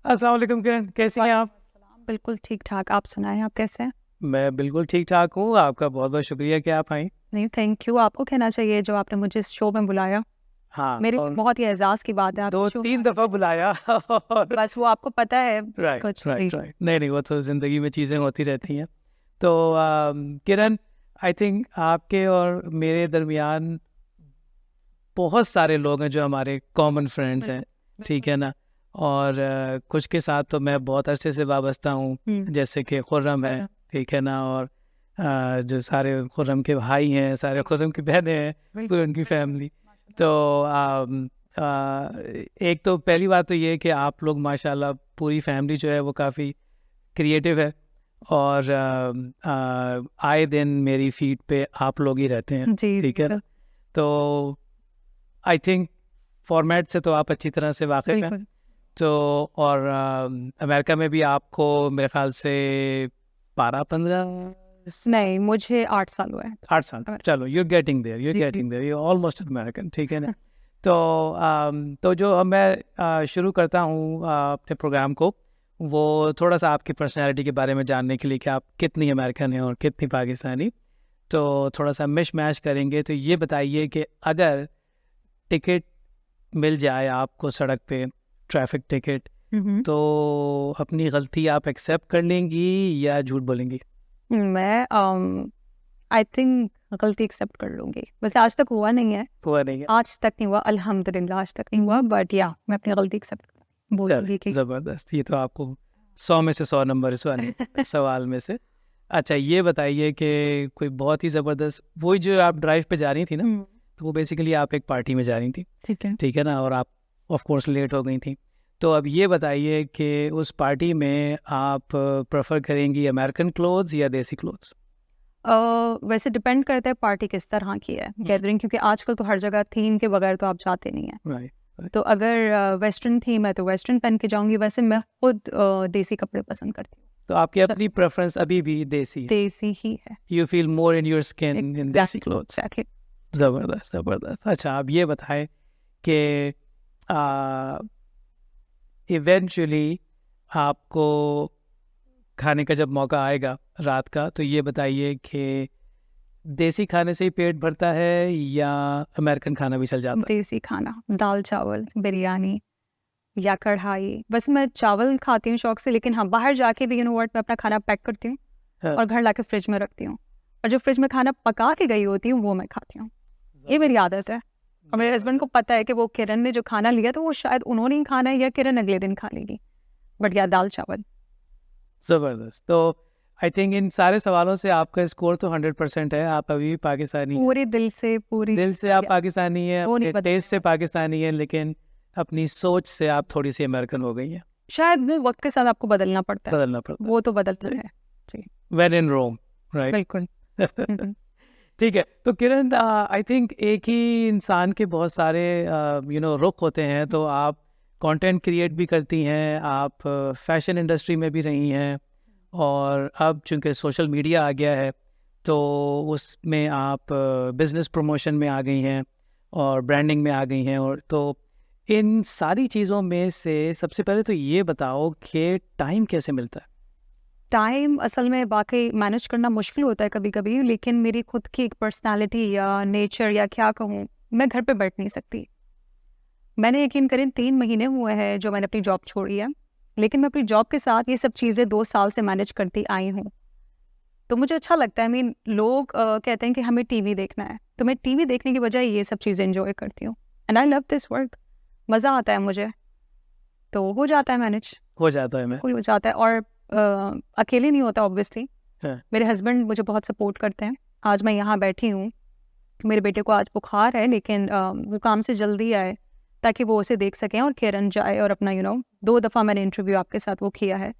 अस्सलाम वालेकुम किरण, कैसी हैं आप? बिल्कुल ठीक ठाक। आप सुनाएं, आप कैसे हैं? मैं बिल्कुल ठीक-ठाक हूँ, आपका बहुत-बहुत शुक्रिया कि आप आईं। नहीं, थैंक यू। आपको कहना चाहिए जो आपने मुझे इस शो में बुलाया। हाँ, मेरे लिए और बहुत ही एहसास की बात है आपके शो में 2-3 आके दफ़ा बैठे। बुलाया और बस वो आपको पता है राइट, कुछ जी। Right, right. नहीं, वो तो ज़िंदगी में चीज़ें होती रहती हैं। तो किरण, आई थिंक आपके और मेरे दरमियान बहुत सारे लोग हैं जो हमारे कॉमन फ्रेंड्स हैं, ठीक है ना? और कुछ के साथ तो मैं बहुत अरसे से वाबस्ता हूँ, हुँ, जैसे कि खुर्रम है, ठीक है ना? और जो सारे खुर्रम के भाई हैं, सारे खुर्रम की बहनें हैं, पूरी उनकी फैमिली। तो एक तो पहली बात तो ये है कि आप लोग माशाल्लाह पूरी फैमिली जो है वो काफ़ी क्रिएटिव है और आए दिन मेरी फीड पे आप लोग ही रहते हैं, जी, ठीक है ना? तो आई थिंक फॉर्मेट से तो आप अच्छी तरह से वाकिफ़ हैं। बिल्कुल। तो और अमेरिका में भी आपको मेरे ख़्याल से 12-15 नहीं, मुझे 8 साल हुए हैं। 8 साल, अगर चलो you are getting there, you are जी, जी। Getting there, you are almost American, ठीक है ना? तो तो जो अब मैं शुरू करता हूँ अपने प्रोग्राम को, वो थोड़ा-सा आपकी पर्सनैलिटी के बारे में जानने के लिए कि आप कितनी अमेरिकन हैं और कितनी पाकिस्तानी। तो थोड़ा-सा मिश-मैश करेंगे, तो ये बताइए कि अगर टिकट मिल जाए आपको सड़क पे, ट्रैफिक टिकट, हुँ, हुँ। तो अपनी गलती आप एक्सेप्ट कर लेंगी या झूठ बोलेंगी? मैं आई थिंक गलती एक्सेप्ट कर लूँगी। वैसे आज तक हुआ नहीं है, हुआ नहीं है? आज तक नहीं हुआ, अल्हम्दुलिल्लाह आज तक नहीं हुआ, बट या मैं अपनी गलती एक्सेप्ट चलिए, बोलूँगी कि ज़बरदस्त। ये तो आपको 100 में से 100 नंबर इस वाले सवाल में से। अच्छा, ये बताइए कि कोई बहुत ही ज़बरदस्त, वही जो आप ड्राइव पे जा रही थी ना, हुँ, तो वो बेसिकली आप एक पार्टी में जा रही थी, ठीक है। ठीक है ना? और आप ऑफ कोर्स लेट हो गई थी। तो अब ये बताइए कि उस पार्टी में आप प्रेफ़र करेंगी अमेरिकन क्लोथ्स या देसी क्लोथ्स? वैसे डिपेंड करता है पार्टी किस तरह की है, गैदरिंग क्योंकि आजकल तो हर जगह थीम के बगैर तो आप जाते नहीं हैं। Right, right. तो अगर वेस्टर्न थीम है तो वेस्टर्न पहन के जाऊँगी, वैसे मैं खुद देसी कपड़े पसंद करती हूँ। तो आपकी च अपनी प्रेफ़रेंस अभी भी देसी है? देसी ही है। You feel more in your skin in देसी एग्ज़ैक्टली, क्लोथ्स? एग्ज़ैक्टली। ज़बरदस्त, ज़बरदस्त। अच्छा, आप ये बताएँ कि अ, इवेंचुअली आपको खाने का जब मौका आएगा रात का, तो ये बताइए कि देसी खाने से ही पेट भरता है या अमेरिकन खाना भी चल जाता देसी खाना, दाल-चावल, बिरयानी या कढ़ाई। वैसे मैं चावल खाती हूँ शौक से, लेकिन हाँ, बाहर जाके भी यू नो व्हाट मैं अपना खाना पैक करती हूँ है? हाँ, और घर लाके फ्रिज में रखती हूँ। और जो फ्रिज में खाना पका के गई होती हूँ, वो मैं खाती हूँ। ये मेरी आदत है। और मेरे हस्बैंड को ज़बरदस्त, पता है कि वो किरण ने जो खाना लिया तो वो शायद उन्होंने ही खाना है या किरण अगले दिन खा लेगी। बट या दाल-चावल। ज़बरदस्त। तो आई थिंक इन सारे सवालों से आपका स्कोर तो 100% है, आप अभी भी पाकिस्तानी हैं। पूरे दिल से, पूरी दिल से आप या पाकिस्तानी हैं, वो नहीं अपने बदलने टेस्ट से वाला। पाकिस्तानी हैं, लेकिन अपनी सोच से आप थोड़ी-सी अमेरिकन हो गई हैं। शायद वो वक़्त के साथ आपको बदलना पड़ता है। बदलना पड़ता वो तो बदलता है। है। जी, व्हेन इन रोम, राइट? बिल्कुल। हुँ, हुँ। ठीक है। तो किरण, आई थिंक एक ही इंसान के बहुत सारे रुख होते हैं। तो आप कंटेंट क्रिएट भी करती हैं, आप फैशन इंडस्ट्री में भी रही हैं और अब चूंकि सोशल मीडिया आ गया है तो उसमें आप बिजनेस प्रमोशन में आ गई हैं और ब्रांडिंग में आ गई हैं। और तो इन सारी चीज़ों में से सबसे पहले तो ये बताओ कि टाइम कैसे मिलता है? टाइम असल में वाक़ई मैनेज करना मुश्किल होता है कभी-कभी, लेकिन मेरी खुद की एक पर्सनैलिटी या नेचर या क्या कहूँ, मैं घर पे बैठ नहीं सकती। मैंने यकीन करें 3 महीने हुए हैं जो मैंने अपनी जॉब छोड़ी है, लेकिन मैं अपनी जॉब के साथ ये सब चीज़ें 2 साल से मैनेज करती आई हूँ। तो मुझे अच्छा लगता है, आई मीन लोग कहते हैं कि हमें टीवी देखना है, तो मैं टीवी देखने की बजाय ये सब चीज़ें एन्जॉय करती हूँ। And I love this work. मज़ा आता है मुझे, तो हो जाता है मैनेज, हो जाता है मैं। बिल्कुल हो जाता है। और अकेले नहीं होता ऑब्वियसली, हाँ, मेरे हस्बैंड मुझे बहुत सपोर्ट करते हैं। आज मैं यहाँ बैठी हूँ, मेरे बेटे को आज बुखार है, लेकिन वो काम से जल्दी आए ताकि वो उसे देख सकें और किरण जाए और अपना 2 दफ़ा मैंने इंटरव्यू आपके साथ वो किया है।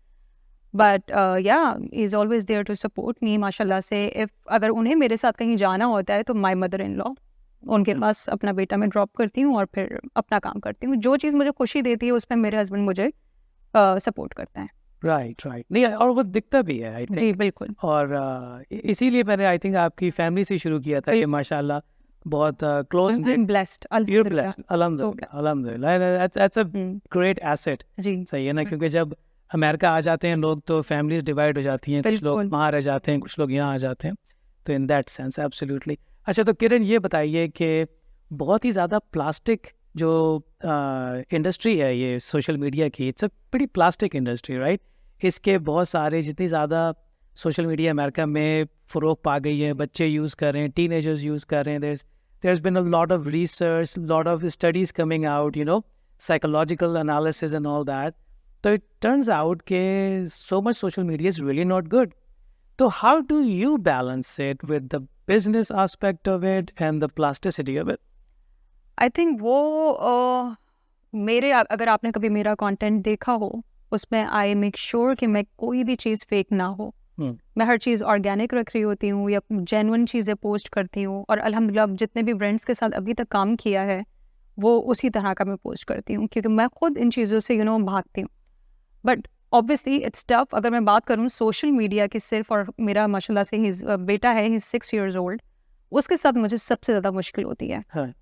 But yeah he is always there to support me माशाल्लाह से। इफ़ अगर उन्हें मेरे साथ कहीं जाना होता है तो माय मदर इन लॉ, उनके पास अपना बेटा मैं ड्रॉप करती हूँ और फिर अपना काम करती हूँ। जो चीज़ मुझे खुशी देती है उसमें मेरे हस्बैंड मुझे सपोर्ट करते हैं। Right, right. नहीं, और वो दिखता भी है आई जी, थिंक। बिल्कुल। और इसीलिए मैंने आई थिंक आपकी फैमिली से शुरू किया था कि माशाल्लाह बहुत close I am blessed you're blessed. Alhamdulillah. Alhamdulillah. That's a hmm, great asset. जी सही है ना, क्योंकि जब अमेरिका आ जाते हैं लोग तो फैमिलीज डिवाइड हो जाती हैं, कुछ लोग बिल्कुल। वहाँ रह जाते हैं, कुछ लोग यहाँ आ जाते हैं, तो इन दैट सेंस एब्सोल्युटली। अच्छा, तो किरण ये बताइए कि बहुत ही ज़्यादा प्लास्टिक जो इंडस्ट्री है ये सोशल मीडिया की, it's a pretty plastic industry, right? इसके बहुत सारे, जितनी ज़्यादा सोशल मीडिया अमेरिका में फ़रोग पा गई है, बच्चे यूज़ कर रहे हैं, टीनेजर्स यूज़ कर रहे हैं, there's been a lot of research, lot of studies coming out, psychological analysis and all that. So it turns out that so much social media is really not good. So how do you balance it with the business aspect of it and the plasticity of it? I think वो मेरे अगर आपने कभी मेरा content देखा हो, उसमें I make sure कि मैं कोई भी चीज़ फेक ना हो। मैं हर चीज़ ऑर्गेनिक रख रही होती हूँ या जेन्युइन चीज़ें पोस्ट करती हूँ, और अल्हम्दुलिल्लाह जितने भी ब्रांड्स के साथ अभी तक काम किया है वो उसी तरह का मैं पोस्ट करती हूँ, क्योंकि मैं खुद इन चीज़ों से भागती हूँ। But obviously it's tough. अगर मैं बात करूँ सोशल मीडिया की सिर्फ, और मेरा माशाल्लाह से बेटा है, ही 6 years old, उसके साथ मुझे सबसे ज़्यादा मुश्किल होती है। हाँ,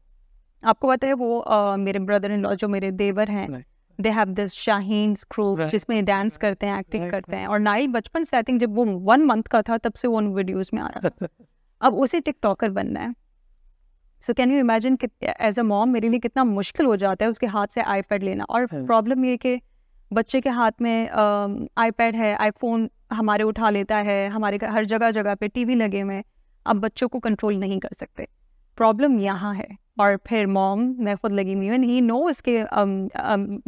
आपको पता है वो मेरे ब्रदर इन लॉ जो मेरे देवर हैं, right, they have this Shaheen group Right. जिसमें डांस करते हैं, एक्टिंग Right, करते हैं, और नाइल बचपन से, आई थिंक जब वो 1 month का था तब से वो उन वीडियोस में आ रहा था। अब उसे टिकटॉकर बनना है। सो कैन यू इमेजिन कि एज अ मॉम मेरे लिए कितना मुश्किल हो जाता है उसके हाथ से आईपैड लेना। और हाँ। प्रॉब्लम ये कि बच्चे के हाथ में आईपैड है, आईफोन हमारे उठा लेता है, हमारे हर जगह जगह पे टीवी लगे हुए हैं। अब बच्चों को कंट्रोल नहीं कर सकते, प्रॉब्लम यहाँ है। और फिर मॉम, मैं खुद लगी हुई हूँ, ही नोज के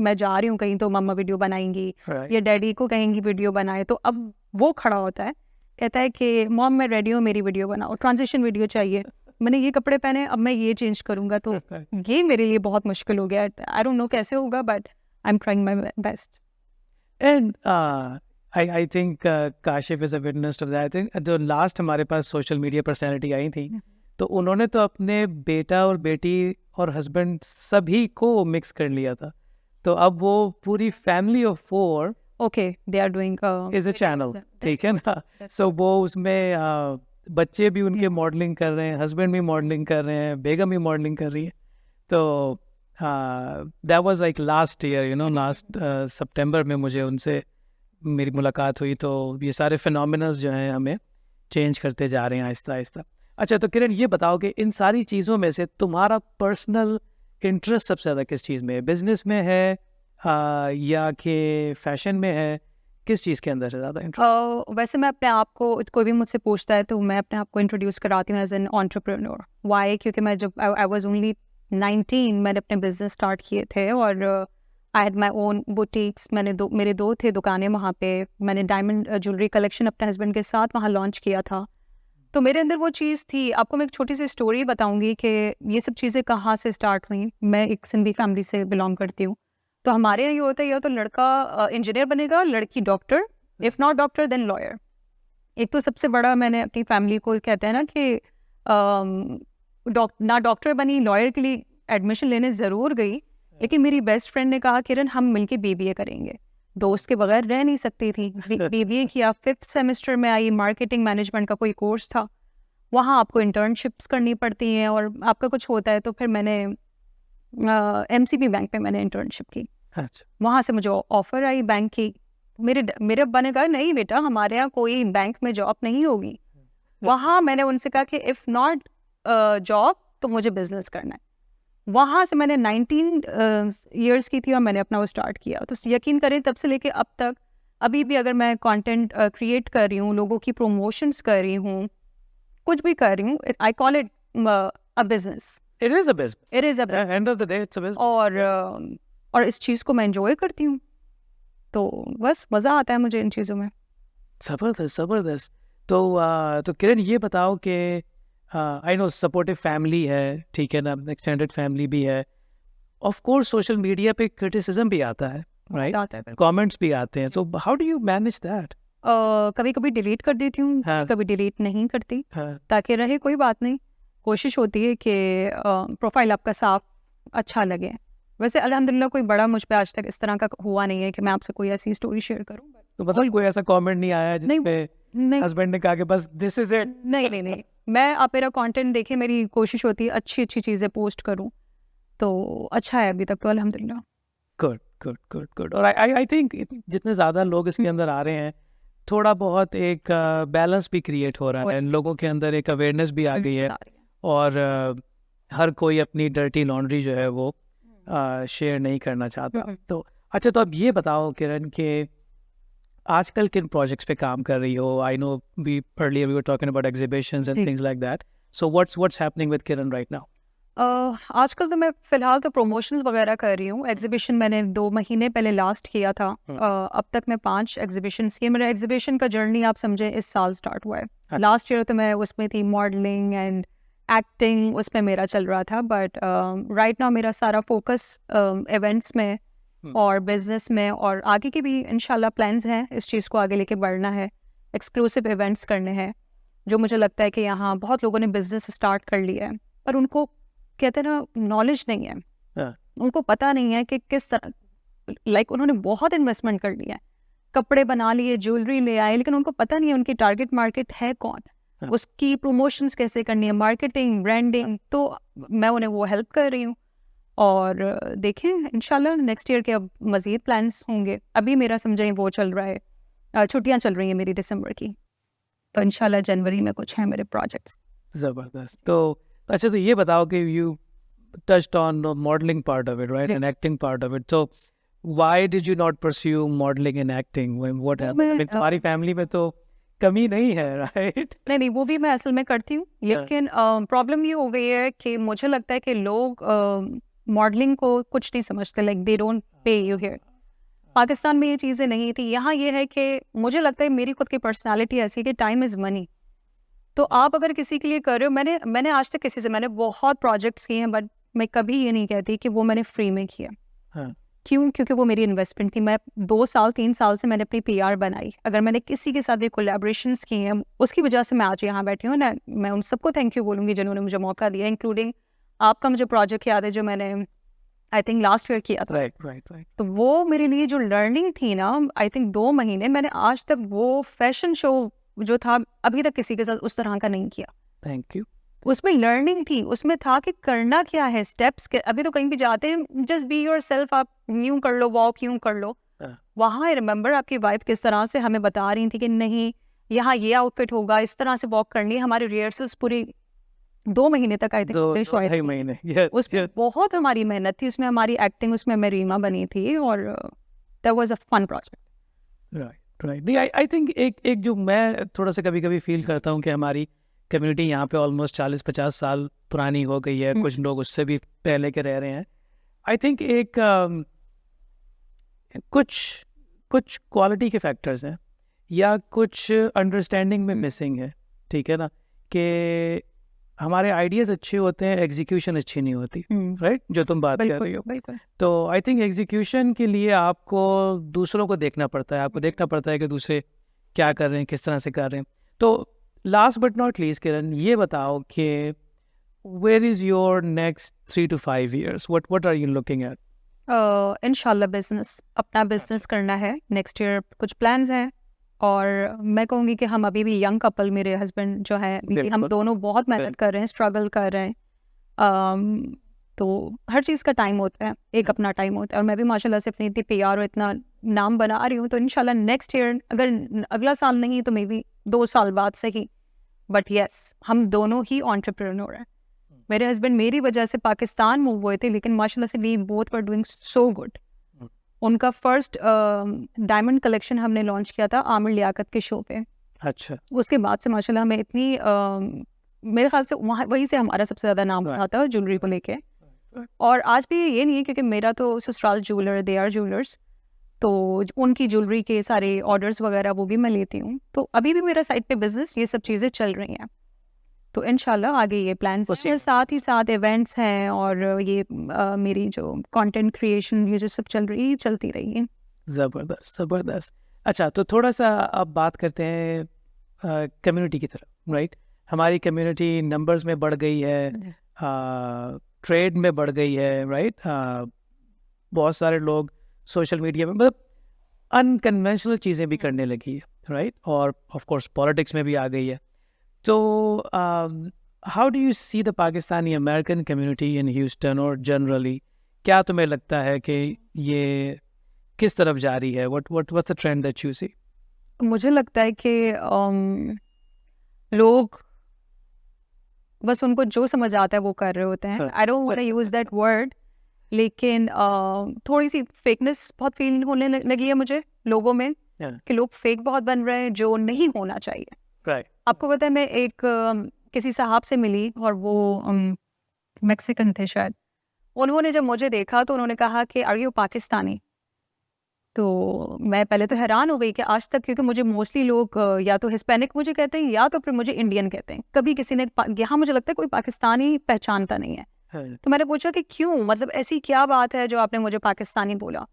मैं जा रही हूँ कहीं तो मम्मा वीडियो बनाएंगी, Right. या डैडी को कहेंगी वीडियो बनाए, तो अब वो खड़ा होता है, कहता है कि मॉम मैं रेडी हूँ, मेरी वीडियो बनाओ, ट्रांजिशन वीडियो चाहिए, मैंने ये कपड़े पहने, अब मैं ये चेंज करूँगा। तो ये मेरे लिए बहुत मुश्किल हो गया। आई डोंट नो कैसे होगा, but I am trying my best. And I think Kashif is a witness to that. I think जो last हमारे पास सोशल मीडिया पर्सनैलिटी आई थी, तो उन्होंने तो अपने बेटा और बेटी और हस्बैंड सभी को मिक्स कर लिया था। तो अब वो पूरी family of 4 okay, they are doing is a channel, ठीक है ना? सो वो उसमें बच्चे भी उनके मॉडलिंग कर रहे हैं, हस्बैंड भी मॉडलिंग कर रहे हैं, बेगम भी मॉडलिंग कर रही है। तो that was like last year, last सितंबर में मुझे उनसे मेरी मुलाकात हुई। तो ये सारे फिनोमिनल्स जो हैं हमें चेंज करते जा रहे हैं आहिस्ता आहिस्ता। अच्छा, तो किरण ये बताओ कि इन सारी चीज़ों में से तुम्हारा पर्सनल इंटरेस्ट सबसे ज़्यादा किस चीज़ में है? बिजनेस में है या कि फैशन में है? किस चीज़ के अंदर से ज़्यादा इंटरेस्ट? वैसे मैं अपने आप को, कोई भी मुझसे पूछता है तो मैं अपने आप को इंट्रोड्यूस कराती हूँ एज एन एंटरप्रेन्योर। वाई? क्योंकि मैं जब आई वाज ओनली 19 मैंने अपने बिजनेस स्टार्ट किए थे, और I had my own boutiques. मेरे दो थे दुकानें वहाँ पे। मैंने डायमंड ज्वेलरी कलेक्शन अपने हस्बैंड के साथ वहाँ लॉन्च किया था। तो मेरे अंदर वो चीज़ थी। आपको मैं एक छोटी सी स्टोरी बताऊंगी कि ये सब चीज़ें कहाँ से स्टार्ट हुई। मैं एक सिंधी फैमिली से बिलोंग करती हूँ, तो हमारे यहाँ ये होता है, या तो लड़का इंजीनियर बनेगा, लड़की doctor, if not doctor then lawyer. एक तो सबसे बड़ा मैंने अपनी फैमिली को कहते हैं ना कि ना डॉक्टर बनी, लॉयर के लिए एडमिशन लेने ज़रूर गई, लेकिन मेरी बेस्ट फ्रेंड ने कहा किरण हम मिलके बीबीए करेंगे। दोस्त के बगैर रह नहीं सकती थी। बीबीए किया, 5th सेमेस्टर में आई, मार्केटिंग मैनेजमेंट का कोई कोर्स था, वहाँ आपको इंटर्नशिप्स करनी पड़ती हैं और आपका कुछ होता है। तो फिर मैंने एमसीबी बैंक में मैंने इंटर्नशिप की। अच्छा, वहाँ से मुझे ऑफर आई बैंक की। मेरे अब्बा ने कहा नहीं बेटा, हमारे यहाँ कोई बैंक में जॉब नहीं होगी। वहाँ मैंने उनसे कहा कि इफ़ नॉट जॉब तो मुझे बिजनेस करना है। वहाँ से मैंने 19 इयर्स की थी और मैंने अपना वो स्टार्ट किया। तो यकीन करें तब से लेके अब तक अभी भी अगर मैं कंटेंट क्रिएट कर रही हूँ, लोगों की प्रमोशंस कर रही हूँ, कुछ भी कर रही हूँ, I call it a business. It is a business, it is a end of the day it's a business. और इस चीज़ को मैं एंजॉय करती हूँ, तो बस मज़ा आता है मुझे इन चीज़ों में। जबरदस्त, जबरदस्त। तो किरण ये बताओ कि आई नो सपोर्टिव फैमिली है, ठीक है ना, एक्सटेंडेड फैमिली भी है, ऑफ कोर्स सोशल मीडिया पे क्रिटिसिज्म भी आता है, राइट? आता है। कमेंट्स भी आते हैं, so how do you manage that? कभी कभी डिलीट कर देती हूँ, हाँ। कभी डिलीट नहीं करती, हाँ, ताकि रहे कोई बात नहीं। कोशिश होती है कि प्रोफाइल आपका साफ अच्छा लगे। वैसे अल्हम्दुलिल्लाह कोई बड़ा मुझ पे आज तक इस तरह का हुआ नहीं है कि मैं आपसे कोई ऐसी स्टोरी शेयर करूँ। तो मतलब कोई ऐसा कमेंट नहीं आया नहीं, जिसपे नहीं हस्बैंड ने कहा कि बस दिस इज इट? नहीं नहीं नहीं मैं, आप मेरा कंटेंट देखें, मेरी कोशिश होती है अच्छी अच्छी चीज़ें पोस्ट करूं, तो अच्छा है अभी तक तो अल्हम्दुलिल्लाह। Good good good good. और आई थिंक जितने ज़्यादा लोग इसके अंदर आ रहे हैं, थोड़ा बहुत एक बैलेंस भी क्रिएट हो रहा है, लोगों के अंदर एक अवेयरनेस भी आ गई है, और हर कोई अपनी डर्टी लॉन्ड्री जो है वो शेयर नहीं करना चाहता। तो अच्छा, तो अब ये बताओ किरण कि आजकल किन प्रोजेक्ट्स पे काम कर रही हो? I know we earlier we were talking about exhibitions and things like that, so what's happening with Kiran right now? आजकल तो मैं फ़िलहाल तो प्रमोशंस वगैरह कर रही हूँ। एग्ज़िबिशन मैंने 2 महीने पहले लास्ट किया था। अब तक मैं 5 एग्ज़िबिशन्स किए। मेरा एग्ज़िबिशन का जर्नी आप समझें इस साल स्टार्ट हुआ है। लास्ट ईयर तो मैं उसमें थी, मॉडलिंग एंड एक्टिंग उसमें मेरा चल रहा था, बट राइट नाउ मेरा सारा फ़ोकस इवेंट्स में और बिज़नेस में, और आगे के भी इंशाल्लाह प्लान्स हैं इस चीज़ को आगे लेके बढ़ना है। एक्सक्लूसिव इवेंट्स करने हैं, जो मुझे लगता है कि यहाँ बहुत लोगों ने बिज़नेस स्टार्ट कर लिया है, पर उनको कहते हैं ना नॉलेज नहीं है। उनको पता नहीं है कि किस तरह, लाइक उन्होंने बहुत इन्वेस्टमेंट कर लिया है, कपड़े बना लिए, ज्वेलरी ले आए, लेकिन उनको पता नहीं है उनकी टारगेट मार्केट है कौन, उसकी प्रमोशंस कैसे करनी है, मार्केटिंग, ब्रांडिंग। तो मैं उन्हें वो हेल्प कर रही हूँ, और देखें इंशाल्लाह नेक्स्ट ईयर के अब मज़ीद प्लान्स होंगे। अभी मेरा समझें वो चल रहा है, छुट्टियाँ चल रही हैं मेरी दिसंबर की, तो इंशाल्लाह जनवरी में कुछ हैं मेरे प्रोजेक्ट्स। ज़बरदस्त। तो अच्छा, तो ये बताओ कि you touched on the modeling part of it, right? And acting part of it. So why did you not pursue modeling and acting? What happened? I mean, तुम्हारी फैमिली में तो कमी नहीं है, right? नहीं, वो भी मैं असल में करती हूँ, लेकिन प्रॉब्लम ये हो गई है कि मुझे लगता है कि लोग मॉडलिंग को कुछ नहीं समझते, like they don't pay you here. Pakistan में ये चीज़ें नहीं थी, यहाँ ये है कि मुझे लगता है मेरी खुद की पर्सनालिटी ऐसी है कि टाइम इज़ मनी। तो आप अगर किसी के लिए कर रहे हो, मैंने आज तक किसी से, मैंने बहुत प्रोजेक्ट्स किए हैं, बट मैं कभी ये नहीं कहती कि वो मैंने फ्री में किया। क्यों? क्योंकि वो मेरी इन्वेस्टमेंट थी। मैं 2 साल 3 साल से मैंने अपनी पीआर बनाई। अगर मैंने किसी के साथ ये कोलैबोरेशंस किए हैं, उसकी वजह से मैं आज यहाँ बैठी हूँ ना। मैं उन सबको थैंक यू बोलूँगी जिन्होंने मुझे मौका दिया, इंक्लूडिंग आपका। मुझे प्रोजेक्ट याद है जो मैंने आई थिंक लास्ट ईयर किया था। राइट। तो वो मेरे लिए जो लर्निंग थी ना, आई थिंक 2 महीने, मैंने आज तक वो फैशन शो जो था अभी तक किसी के साथ उस तरह का नहीं किया। Thank you. उसमें लर्निंग थी, उसमें था कि करना क्या है, स्टेप्स के। अभी तो कहीं भी जाते हैं, जस्ट बी योरसेल्फ, आप यूं कर लो, वॉक यूं कर लो। वहाँ आई रिमेंबर आपकी वाइफ किस तरह से हमें बता रही थी कि नहीं, यहाँ ये आउटफिट होगा, इस तरह से वॉक करनी है। हमारी रिहर्सल्स पूरी 2 महीने तक आई थिंक, 2 महीने, उसमें बहुत हमारी मेहनत थी, उसमें हमारी एक्टिंग, उसमें मैं रीमा बनी थी, और that was a fun project. Right. नहीं, आई थिंक एक जो मैं थोड़ा सा कभी कभी फील करता हूँ कि हमारी कम्युनिटी यहाँ पे ऑलमोस्ट 40-50 साल पुरानी हो गई है, कुछ लोग उससे भी पहले के रह रहे हैं। आई थिंक एक कुछ क्वालिटी के फैक्टर्स हैं, या कुछ अंडरस्टैंडिंग में मिसिंग है, ठीक है ना, कि हमारे आइडियाज़ अच्छे होते हैं, एग्जीक्यूशन अच्छी नहीं होती, राइट? जो तुम बात कर रही हो। तो आई थिंक एग्जीक्यूशन के लिए आपको दूसरों को देखना पड़ता है, आपको देखना पड़ता है कि दूसरे क्या कर रहे हैं, किस तरह से कर रहे हैं। तो last but not least Kiran, ये बताओ कि where is your next 3 to 5 years? What are you looking at? इंशाल्लाह बिजनेस, अपना बिजनेस करना है। नेक्स्ट ईयर कुछ प्लान्स हैं, और मैं कहूँगी कि हम अभी भी यंग कपल, मेरे हस्बैंड जो है, हम दोनों बहुत मेहनत कर रहे हैं, स्ट्रगल कर रहे हैं। तो हर चीज़ का टाइम होता है, एक अपना टाइम होता है, और मैं भी माशाल्लाह से अपनी इतनी पीआर और इतना नाम बना रही हूँ, तो इंशाल्लाह नेक्स्ट ईयर, अगर अगला साल नहीं तो मे बी 2 साल बाद सही, बट यस, हम दोनों ही एंटरप्रेन्योर हैं। मेरे हस्बैंड मेरी वजह से पाकिस्तान मूव हुए थे, लेकिन माशाल्लाह से we both were doing so good. उनका फर्स्ट डायमंड कलेक्शन हमने लॉन्च किया था आमिर लियाकत के शो पे। अच्छा। उसके बाद से माशाल्लाह हमें इतनी मेरे ख्याल से वहीं से हमारा सबसे ज़्यादा नाम रहा था ज्वेलरी को लेके। और आज भी ये नहीं है, क्योंकि मेरा तो ससुराल ज्वेलर, दे आर ज्वेलर्स, तो उनकी ज्वेलरी के सारे ऑर्डर्स वगैरह वो भी मैं लेती हूँ। तो अभी भी मेरा साइड पे बिजनेस, ये सब चीज़ें चल रही हैं। तो इंशाल्लाह आगे ये प्लान्स हैं, और साथ ही साथ इवेंट्स हैं, और ये मेरी जो कंटेंट क्रिएशन, ये जो सब चलती रही है। ज़बरदस्त। अच्छा, तो थोड़ा सा अब बात करते हैं कम्युनिटी की तरफ, राइट? हमारी कम्युनिटी नंबर्स में बढ़ गई है, ट्रेड में बढ़ गई है, राइट? बहुत सारे लोग सोशल मीडिया में, मतलब अनकन्वेंशनल चीज़ें भी करने लगी है, राइट? और ऑफ कोर्स पॉलिटिक्स में भी आ गई है। तो how do you see the Pakistani American community in Houston और जनरली क्या तुम्हें लगता है कि ये किस तरफ जा रही है? What's the trend that you see? मुझे लगता है कि लोग बस उनको जो समझ आता है वो कर रहे होते हैं. हाँ. I don't want to use that word, लेकिन थोड़ी सी फेकनेस बहुत फील होने लगी है मुझे लोगों में, कि लोग फेक बहुत बन रहे हैं जो नहीं होना चाहिए. राइट. आपको पता है, मैं एक किसी साहब से मिली और वो मैक्सिकन थे शायद. उन्होंने जब मुझे देखा तो उन्होंने कहा कि आर यू पाकिस्तानी? तो मैं पहले तो हैरान हो गई कि आज तक, क्योंकि मुझे मोस्टली लोग या तो हिस्पैनिक मुझे कहते हैं या तो फिर मुझे इंडियन कहते हैं. कभी किसी ने यहाँ मुझे लगता है कोई पाकिस्तानी पहचानता नहीं है. तो मैंने पूछा कि क्यों, मतलब ऐसी क्या बात है जो आपने मुझे पाकिस्तानी बोला?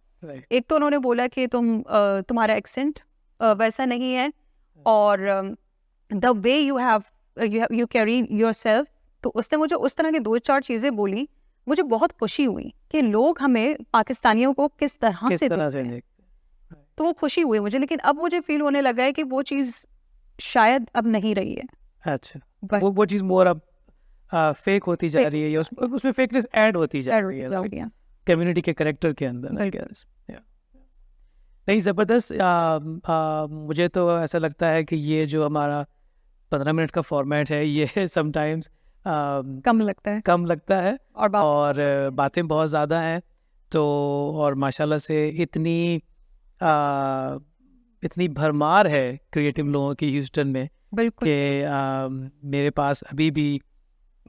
एक तो उन्होंने बोला कि तुम्हारा एक्सेंट वैसा नहीं है, और the way you carry yourself. तो उसने मुझे उस तरह की 2-4 चीज़ें बोली. मुझे बहुत खुशी हुई कि लोग हमें पाकिस्तानियों को किस तरह से देखते हैं. तो वो खुशी हुई मुझे, लेकिन अब मुझे फील होने लगा है कि वो चीज़ शायद अब नहीं रही है. अच्छा, वो चीज़ मोर अब फेक होती जा रही है, या उसमें फेकनेस ऐड होती जा रही है कम्युनिटी के कैरेक्टर के अंदर, आई गेस. नहीं, ज़बरदस्त. मुझे तो ऐसा लगता है कि ये जो हमारा 15 मिनट का फॉर्मेट है, ये समटाइम्स कम लगता है और बातें बहुत ज़्यादा हैं. तो और माशाल्लाह से इतनी भरमार है क्रिएटिव लोगों की ह्यूस्टन में कि मेरे पास अभी भी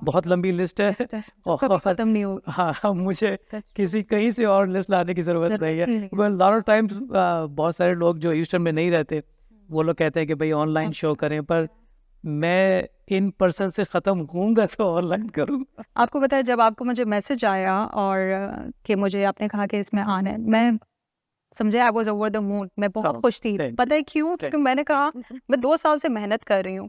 बहुत लंबी लिस्ट है और खत्म नहीं होगी. हाँ, मुझे कहीं से और लिस्ट लाने की ज़रूरत नहीं है. लॉट ऑफ टाइम्स बहुत सारे लोग जो ह्यूस्टन में नहीं रहते, वो लोग कहते हैं कि भाई ऑनलाइन शो करें, पर मैं इन पर्सन से ख़त्म होऊंगा तो ऑनलाइन करूँ. आपको पता है, जब आपको मुझे मैसेज आया और कि मुझे आपने कहा कि इसमें आना है, मैं समझे I was over the moon. मैं बहुत खुश थी. पता है क्यों? क्योंकि मैंने कहा मैं 2 साल से मेहनत कर रही हूँ.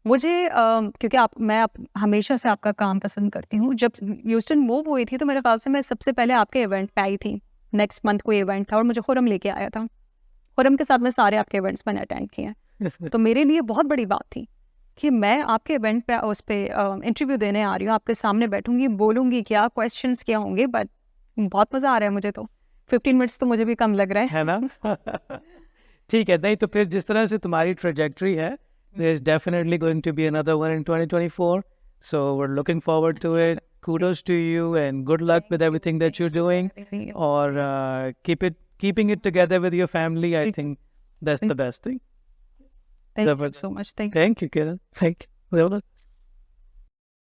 मुझे क्योंकि मैं हमेशा से आपका काम पसंद करती हूँ. जब ह्यूस्टन मूव हुई थी तो मेरे ख्याल से मैं सबसे पहले आपके इवेंट पे आई थी. नेक्स्ट मंथ कोई इवेंट था और मुझे खुरम लेके आया था. खुरम के साथ मैं सारे आपके इवेंट्स मैंने अटेंड किए हैं. तो मेरे लिए बहुत बड़ी बात थी कि मैं आपके इवेंट पे उस पर इंटरव्यू देने आ रही हूँ. आपके सामने बैठूंगी, बोलूँगी क्या, क्वेश्चंस क्या होंगे. बट बहुत मज़ा आ रहा है मुझे. तो 15 मिनट्स तो मुझे भी कम लग रहा है ना. ठीक है. नहीं तो फिर जिस तरह से तुम्हारी ट्रेजेक्ट्री है, there is definitely going to be another one in 2024. So we're looking forward to it. Kudos to you and good luck with everything that you're doing. Or keeping it together with your family. I think that's the best thing. Thank you so much. Thank you, Kiran. Thank you.